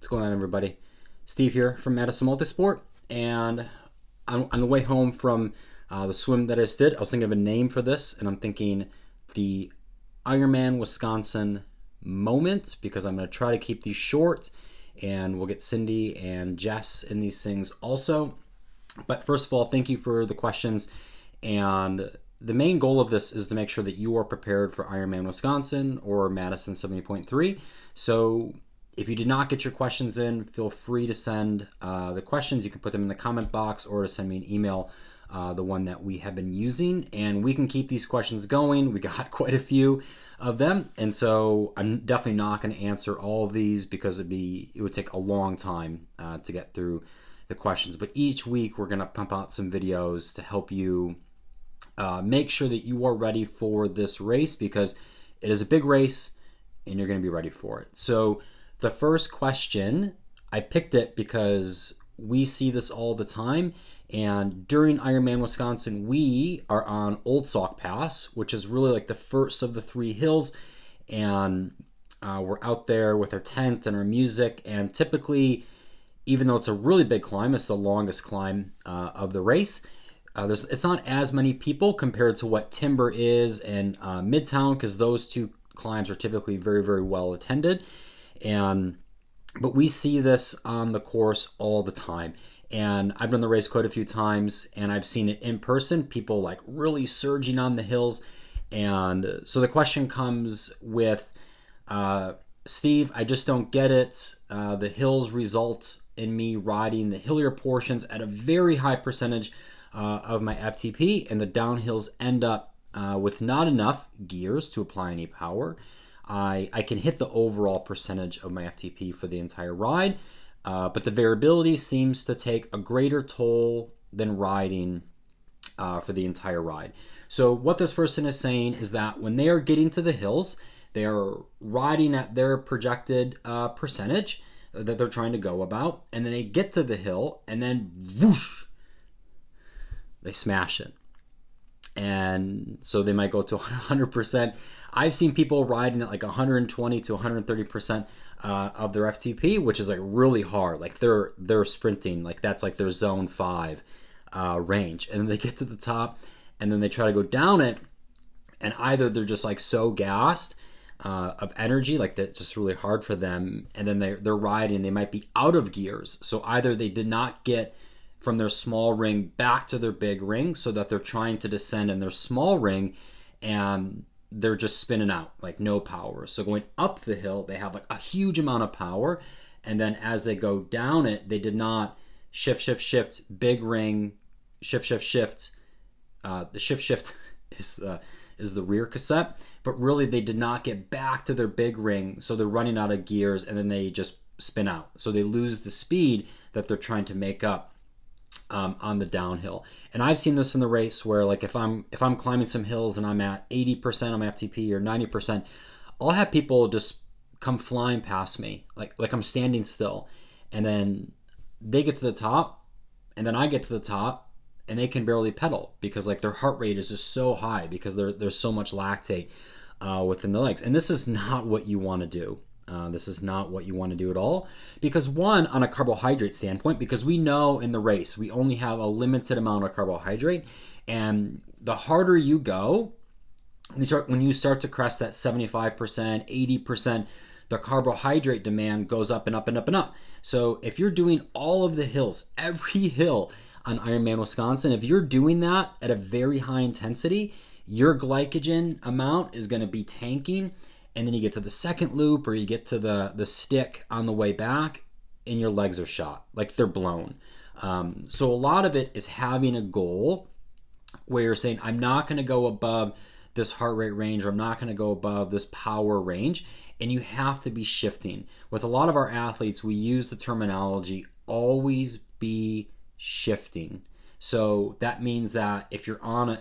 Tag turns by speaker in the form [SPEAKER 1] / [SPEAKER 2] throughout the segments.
[SPEAKER 1] What's going on, everybody? Steve here from Madison Multisport, and on the way home from the swim that I just did, I was thinking of a name for this, and I'm thinking the Ironman Wisconsin moment, because I'm going to try to keep these short, and we'll get Cindy and Jess in these things also. But first of all, thank you for the questions, and the main goal of this is to make sure that you are prepared for Ironman Wisconsin or Madison 70.3. So if you did not get your questions in, feel free to send the questions. You can put them in the comment box or to send me an email, the one that we have been using, and we can keep these questions going. We got quite a few of them, and so I'm definitely not going to answer all of these because it would take a long time to get through the questions. But each week we're going to pump out some videos to help you make sure that you are ready for this race, because it is a big race and you're going to be ready for it. So the first question, I picked it because we see this all the time, and during Ironman Wisconsin, we are on Old Sauk Pass, which is really like the first of the three hills, and we're out there with our tent and our music, and typically, even though it's a really big climb, it's the longest climb of the race. It's not as many people compared to what Timber is and Midtown, because those two climbs are typically very, very well attended. But we see this on the course all the time. And I've done the race quite a few times, and I've seen it in person, people like really surging on the hills. And so the question comes with, Steve, I just don't get it. The hills result in me riding the hillier portions at a very high percentage of my FTP, and the downhills end up with not enough gears to apply any power. I can hit the overall percentage of my FTP for the entire ride, but the variability seems to take a greater toll than riding for the entire ride. So what this person is saying is that when they are getting to the hills, they are riding at their projected percentage that they're trying to go about, and then they get to the hill, and then whoosh, they smash it. And so they might go to 100%. I've seen people riding at like 120 to 130% of their FTP, which is like really hard. Like they're sprinting, like that's like their zone 5 range. And then they get to the top, and then they try to go down it, and either they're just like so gassed of energy, like that's just really hard for them, and then they're riding, they might be out of gears. So either they did not get from their small ring back to their big ring, so that they're trying to descend in their small ring and they're just spinning out, like no power. So going up the hill, they have like a huge amount of power, and then as they go down it, they did not shift, big ring, shift. The shift is the rear cassette, but really they did not get back to their big ring, so they're running out of gears, and then they just spin out. So they lose the speed that they're trying to make up on the downhill. And I've seen this in the race where, like, if I'm climbing some hills and I'm at 80% on my FTP or 90%, I'll have people just come flying past me, like I'm standing still, and then they get to the top, and then I get to the top, and they can barely pedal because like their heart rate is just so high because there's so much lactate within the legs. And this is not what you want to do. This is not what you want to do at all, because one, on a carbohydrate standpoint, because we know in the race we only have a limited amount of carbohydrate, and the harder you go, when you start to crest that 75%, 80%, the carbohydrate demand goes up and up and up and up. So if you're doing all of the hills, every hill on Ironman Wisconsin, if you're doing that at a very high intensity, your glycogen amount is going to be tanking. And then you get to the second loop, or you get to the stick on the way back, and your legs are shot, like they're blown. So a lot of it is having a goal where you're saying, I'm not going to go above this heart rate range, or I'm not going to go above this power range. And you have to be shifting. With a lot of our athletes, we use the terminology, always be shifting. So that means that if you're on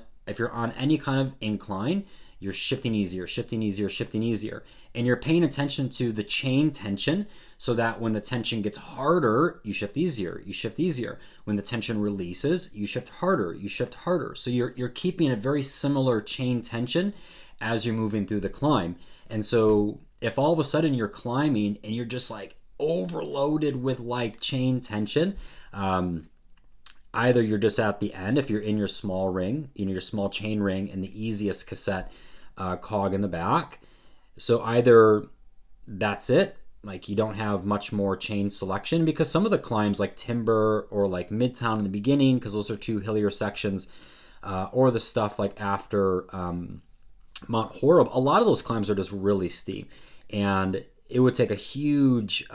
[SPEAKER 1] any kind of incline, you're shifting easier, and you're paying attention to the chain tension, so that when the tension gets harder, you shift easier. When the tension releases, you shift harder. So you're keeping a very similar chain tension as you're moving through the climb. And so if all of a sudden you're climbing and you're just like overloaded with like chain tension. Either you're just at the end if you're in your small ring, your small chain ring, and the easiest cassette cog in the back. So either that's it, like you don't have much more chain selection, because some of the climbs like Timber or like Midtown in the beginning, because those are two hillier sections, or the stuff like after Mount Horeb, a lot of those climbs are just really steep, and it would take a huge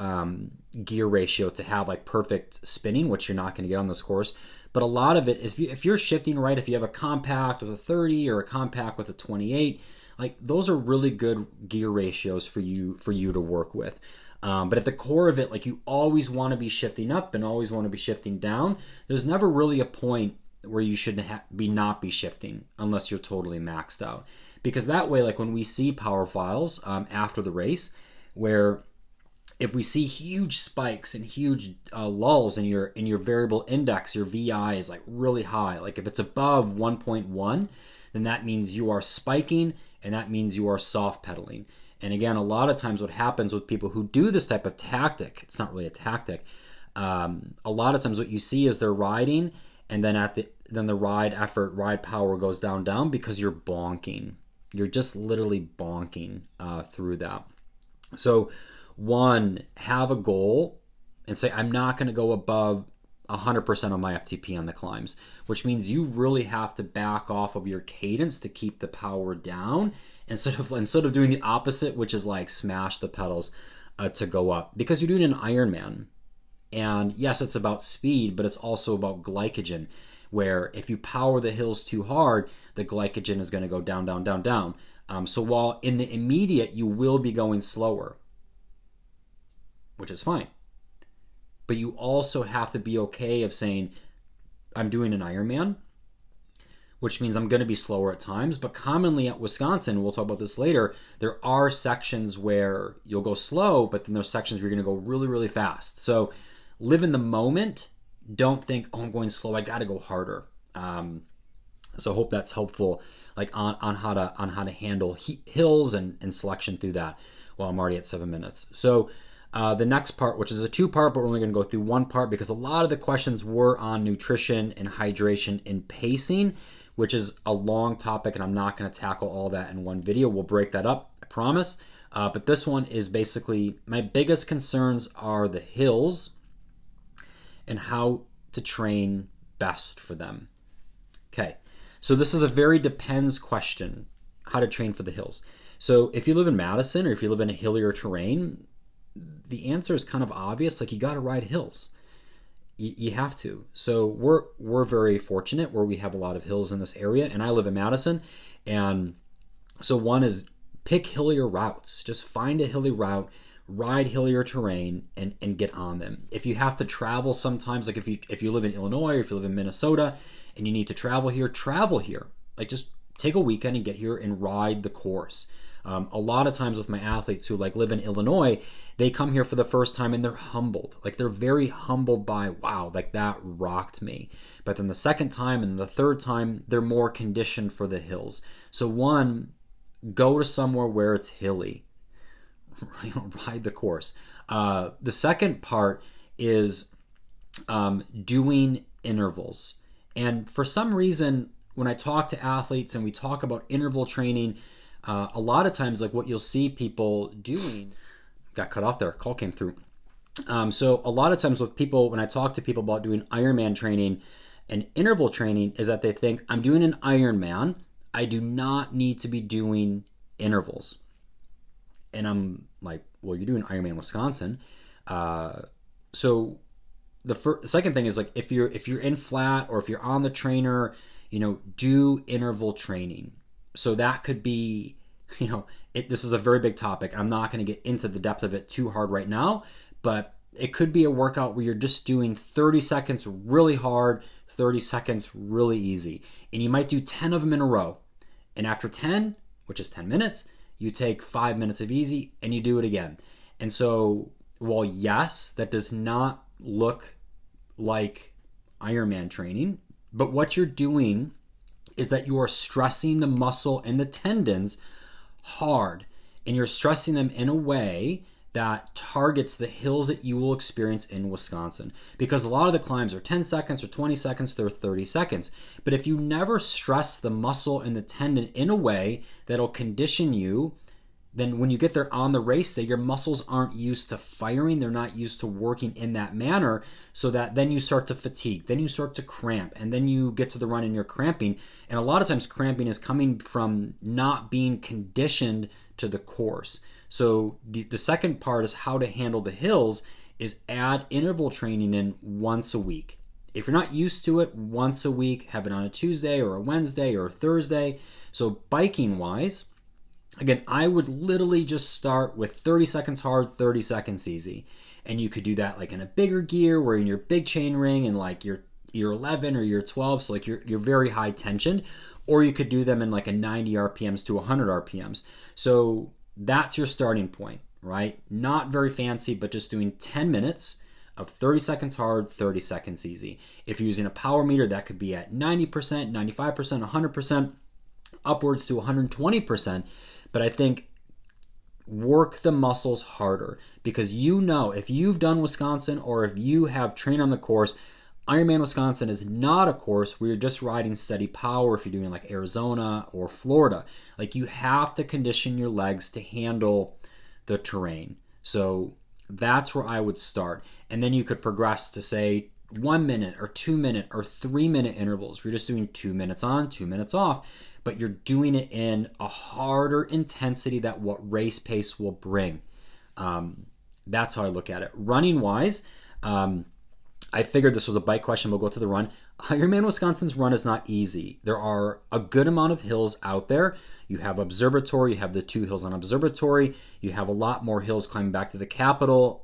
[SPEAKER 1] gear ratio to have like perfect spinning, which you're not going to get on this course. But a lot of it is if you're shifting right, if you have a compact with a 30 or a compact with a 28, like those are really good gear ratios for you to work with. But at the core of it, like you always want to be shifting up and always want to be shifting down. There's never really a point where you should not be shifting unless you're totally maxed out. Because that way, like when we see power files after the race, where if we see huge spikes and huge lulls in your variable index, your VI is like really high. Like if it's above 1.1, then that means you are spiking, and that means you are soft pedaling. And again, a lot of times what happens with people who do this type of tactic, it's not really a tactic. A lot of times what you see is they're riding, and then then the ride power goes down because you're bonking. You're just literally bonking through that. So one, have a goal and say, I'm not going to go above 100% on my FTP on the climbs, which means you really have to back off of your cadence to keep the power down instead of doing the opposite, which is like smash the pedals to go up, because you're doing an Ironman. And yes, it's about speed, but it's also about glycogen, where if you power the hills too hard, the glycogen is going to go down. So while in the immediate you will be going slower, which is fine, but you also have to be okay of saying, I'm doing an Ironman, which means I'm going to be slower at times. But commonly at Wisconsin, we'll talk about this later, there are sections where you'll go slow, but then there's sections where you're going to go really, really fast. So live in the moment. Don't think, oh, I'm going slow, I got to go harder. So I hope that's helpful, like on how to handle hills and selection through that. Well, I'm already at 7 minutes. So the next part, which is a 2-part, but we're only going to go through 1 part because a lot of the questions were on nutrition and hydration and pacing, which is a long topic, and I'm not going to tackle all that in one video. We'll break that up, I promise. But this one is basically, my biggest concerns are the hills and how to train best for them. Okay, so this is a very depends question, how to train for the hills. So if you live in Madison or if you live in a hillier terrain, the answer is kind of obvious. Like, you got to ride hills. You have to. So we're very fortunate where we have a lot of hills in this area, and I live in Madison. And so one is pick hillier routes. Just find a hilly route, ride hillier terrain, and get on them. If you have to travel sometimes, like if you live in Illinois or if you live in Minnesota and you need to travel here. Like, just take a weekend and get here and ride the course. A lot of times with my athletes who like live in Illinois, they come here for the first time and they're humbled. Like, they're very humbled by, wow, like that rocked me. But then the second time and the third time, they're more conditioned for the hills. So one, go to somewhere where it's hilly. Ride the course. The second part is doing intervals. And for some reason, when I talk to athletes and we talk about interval training, a lot of times, like what you'll see people doing, got cut off there, call came through. So a lot of times with people, when I talk to people about doing Ironman training and interval training, is that they think, I'm doing an Ironman, I do not need to be doing intervals. And I'm like, well, you're doing Ironman Wisconsin. So the second thing is, like, if you're in flat or if you're on the trainer, do interval training. So that could be, this is a very big topic. I'm not going to get into the depth of it too hard right now, but it could be a workout where you're just doing 30 seconds really hard, 30 seconds really easy. And you might do 10 of them in a row. And after 10, which is 10 minutes, you take 5 minutes of easy and you do it again. And so, while yes, that does not look like Ironman training, but what you're doing is that you are stressing the muscle and the tendons hard, and you're stressing them in a way that targets the hills that you will experience in Wisconsin. Because a lot of the climbs are 10 seconds or 20 seconds, they're 30 seconds. But if you never stress the muscle and the tendon in a way that'll condition you, then when you get there on the race day, your muscles aren't used to firing. They're not used to working in that manner, so that then you start to fatigue, then you start to cramp, and then you get to the run and you're cramping. And a lot of times cramping is coming from not being conditioned to the course. So the second part is how to handle the hills is add interval training in once a week. If you're not used to it, once a week, have it on a Tuesday or a Wednesday or a Thursday. So biking wise, again, I would literally just start with 30 seconds hard, 30 seconds easy. And you could do that like in a bigger gear where in your big chain ring and like your 11 or your 12, so like you're very high tensioned, or you could do them in like a 90 RPMs to 100 RPMs. So that's your starting point, right? Not very fancy, but just doing 10 minutes of 30 seconds hard, 30 seconds easy. If you're using a power meter, that could be at 90%, 95%, 100%, upwards to 120%. But I think work the muscles harder, because you know if you've done Wisconsin or if you have trained on the course, Ironman Wisconsin is not a course where you're just riding steady power if you're doing like Arizona or Florida. Like you have to condition your legs to handle the terrain. So that's where I would start. And then you could progress to say 1 minute or 2 minute or 3 minute intervals. You're just doing 2 minutes on, 2 minutes off, but you're doing it in a harder intensity that what race pace will bring. That's how I look at it. Running wise, I figured this was a bike question. We'll go to the run. Ironman Wisconsin's run is not easy. There are a good amount of hills out there. You have Observatory, you have the 2 hills on Observatory, you have a lot more hills climbing back to the Capitol.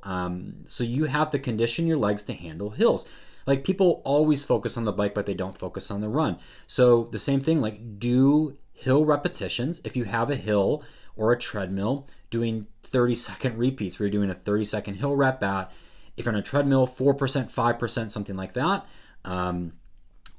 [SPEAKER 1] So you have to condition your legs to handle hills. Like people always focus on the bike, but they don't focus on the run. So the same thing, like do hill repetitions. If you have a hill or a treadmill, doing 30-second repeats where you're doing a 30-second hill rep at, if you're on a treadmill, 4%, 5%, something like that.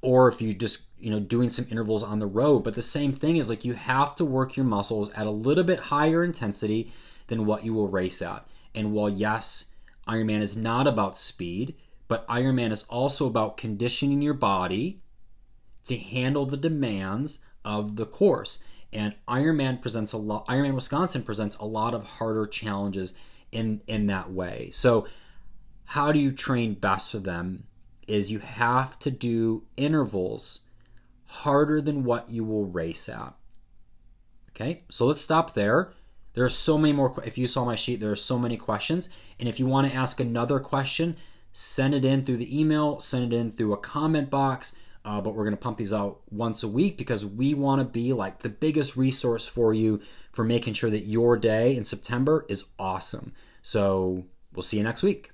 [SPEAKER 1] Or if you just, doing some intervals on the road. But the same thing is like you have to work your muscles at a little bit higher intensity than what you will race at. And while yes, Ironman is not about speed, but Ironman is also about conditioning your body to handle the demands of the course. And Ironman Wisconsin presents a lot of harder challenges in that way. So how do you train best for them is you have to do intervals harder than what you will race at. Okay, so let's stop there. There are so many more. If you saw my sheet, there are so many questions. And if you want to ask another question, send it in through the email, send it in through a comment box. But we're going to pump these out once a week because we want to be like the biggest resource for you for making sure that your day in September is awesome. So we'll see you next week.